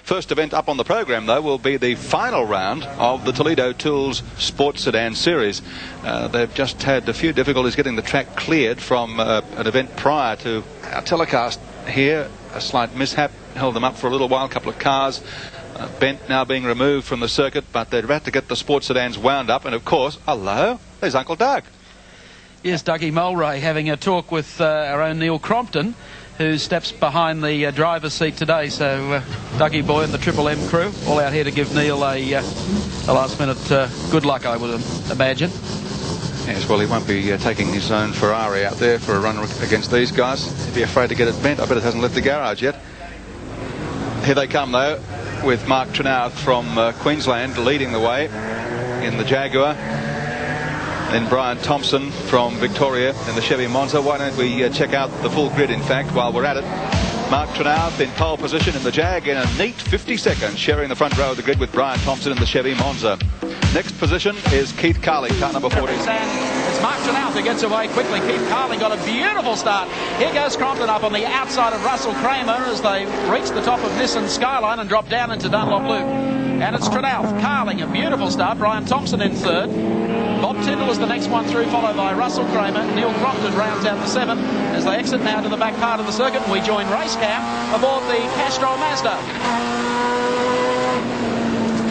First event up on the program, though, will be the final round of the Toledo Tools Sports Sedan Series. They've just had a few difficulties getting the track cleared from an event prior to our telecast here. A slight mishap held them up for a little while. A couple of cars bent, now being removed from the circuit, but they're about to get the sports sedans wound up. And of course, hello, there's Uncle Doug. Yes, Dougie Mulray having a talk with our own Neil Crompton, who steps behind the driver's seat today. So Dougie boy and the Triple M crew all out here to give Neil a last minute good luck, I would imagine. Yes, well, he won't be taking his own Ferrari out there for a run against these guys. He'd be afraid to get it bent. I bet it hasn't left the garage yet. Here they come, though, with Mark Trenouth from Queensland leading the way in the Jaguar. Then Brian Thompson from Victoria in the Chevy Monza. Why don't we check out the full grid, in fact, while we're at it. Mark Trenouth in pole position in the Jag in a neat 50 seconds, sharing the front row of the grid with Brian Thompson in the Chevy Monza. Next position is Keith Carling, car number 40. It's Mark Trenouth who gets away quickly. Keith Carling got a beautiful start. Here goes Crompton up on the outside of Russell Kramer as they reach the top of Nissan Skyline and drop down into Dunlop Loop. And it's Trenouth, Carling, a beautiful start. Brian Thompson in third. Bob Tyndall is the next one through, followed by Russell Kramer. Neil Crompton rounds out the 7 as they exit now to the back part of the circuit, and we join race cam aboard the Castrol Mazda.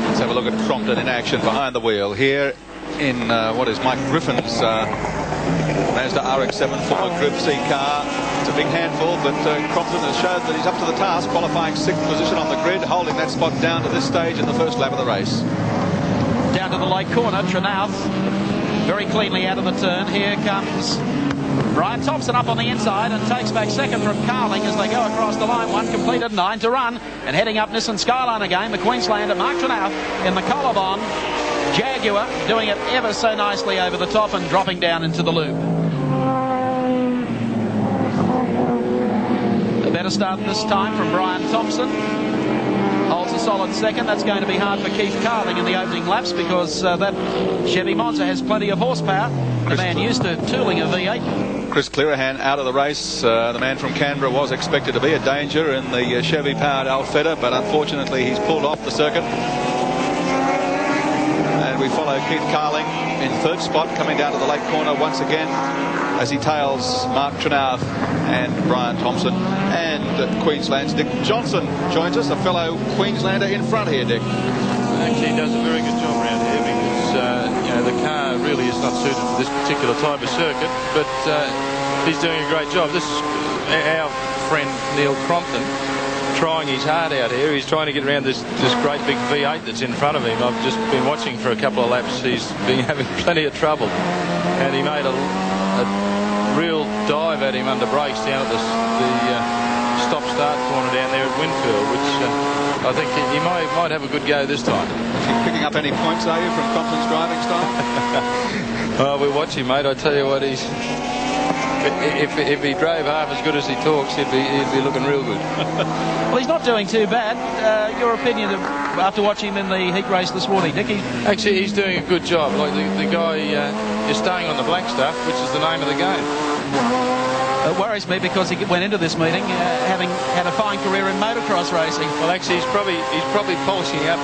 Let's have a look at Crompton in action behind the wheel here in what is Mike Griffin's Mazda RX7 former Group C car. It's a big handful, but Crompton has showed that he's up to the task, qualifying 6th position on the grid, holding that spot down to this stage in the first lap of the race. Down to the late corner, Trenouth very cleanly out of the turn. Here comes Brian Thompson up on the inside and takes back second from Carling as they go across the line. 1 completed, 9 to run. And heading up Nissan Skyline again, the Queenslander Mark Trenouth in the Collarbon Jaguar, doing it ever so nicely over the top and dropping down into the loop. A better start this time from Brian Thompson. Holds a solid second. That's going to be hard for Keith Carling in the opening laps because that Chevy Monza has plenty of horsepower. The man used to tooling a V8. Chris Clearahan out of the race. The man from Canberra was expected to be a danger in the Chevy-powered Alfetta, but unfortunately he's pulled off the circuit. And we follow Keith Carling in third spot, coming down to the late corner once again as he tails Mark Trenouth and Brian Thompson. And Queensland's Dick Johnson joins us, a fellow Queenslander in front here, Dick. Actually, he does a very good job around here because the car really is not suited for this particular type of circuit, but he's doing a great job. This is our friend Neil Crompton trying his heart out here. He's trying to get around this great big V8 that's in front of him. I've just been watching for a couple of laps. He's been having plenty of trouble, and he made a real dive at him under brakes down at the stop-start corner down there at Winfield, which I think he might have a good go this time. Are you picking up any points, are you, from Crompton's driving style? Oh, we'll watch him, mate. I tell you what, if he drove half as good as he talks, he'd be looking real good. Well, he's not doing too bad. Your opinion after watching him in the heat race this morning, Dickie? Actually, he's doing a good job. Like the guy is staying on the black stuff, which is the name of the game. It worries me because he went into this meeting having had a fine career in motocross racing. Well, actually, he's probably polishing up.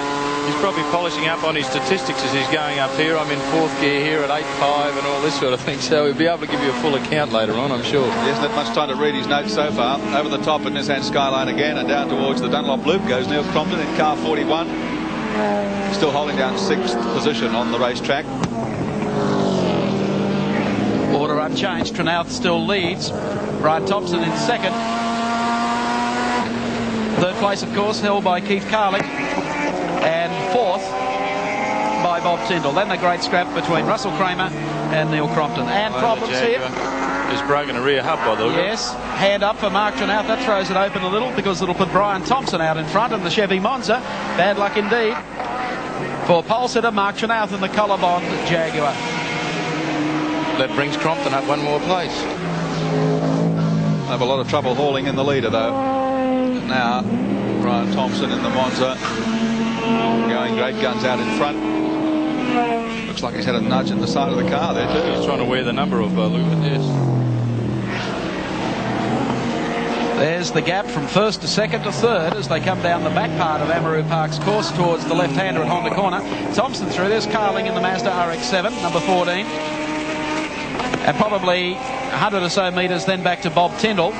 He's probably polishing up on his statistics as he's going up here. I'm in 4th gear here at 8.5 and all this sort of thing, so he'll be able to give you a full account later on, I'm sure. He hasn't had much time to read his notes so far. Over the top at Nissan Skyline again, and down towards the Dunlop Loop goes Neil Crompton in car 41. Still holding down 6th position on the racetrack. Order unchanged. Trenouth still leads. Brian Thompson in second. Third place, of course, held by Keith Carling. And 4th by Bob Tyndall. Then the great scrap between Russell Kramer and Neil Crompton. And problems here. He's broken a rear hub by the look. Yes, hand up for Mark Trenouth. That throws it open a little because it'll put Brian Thompson out in front in the Chevy Monza. Bad luck indeed for pole sitter Mark Trenouth in the Collarbon Jaguar. That brings Crompton up one more place. Have a lot of trouble hauling in the leader, though. And now Brian Thompson in the Monza going great guns out in front. Looks like he's had a nudge in the side of the car there too. He's trying to wear the number off by look at this. There's the gap from first to second to third as they come down the back part of Amaroo Park's course towards the left-hander at Honda Corner. Thompson through. There's Carling in the Mazda RX7, number 14. And probably 100 or so metres then back to Bob Tyndall.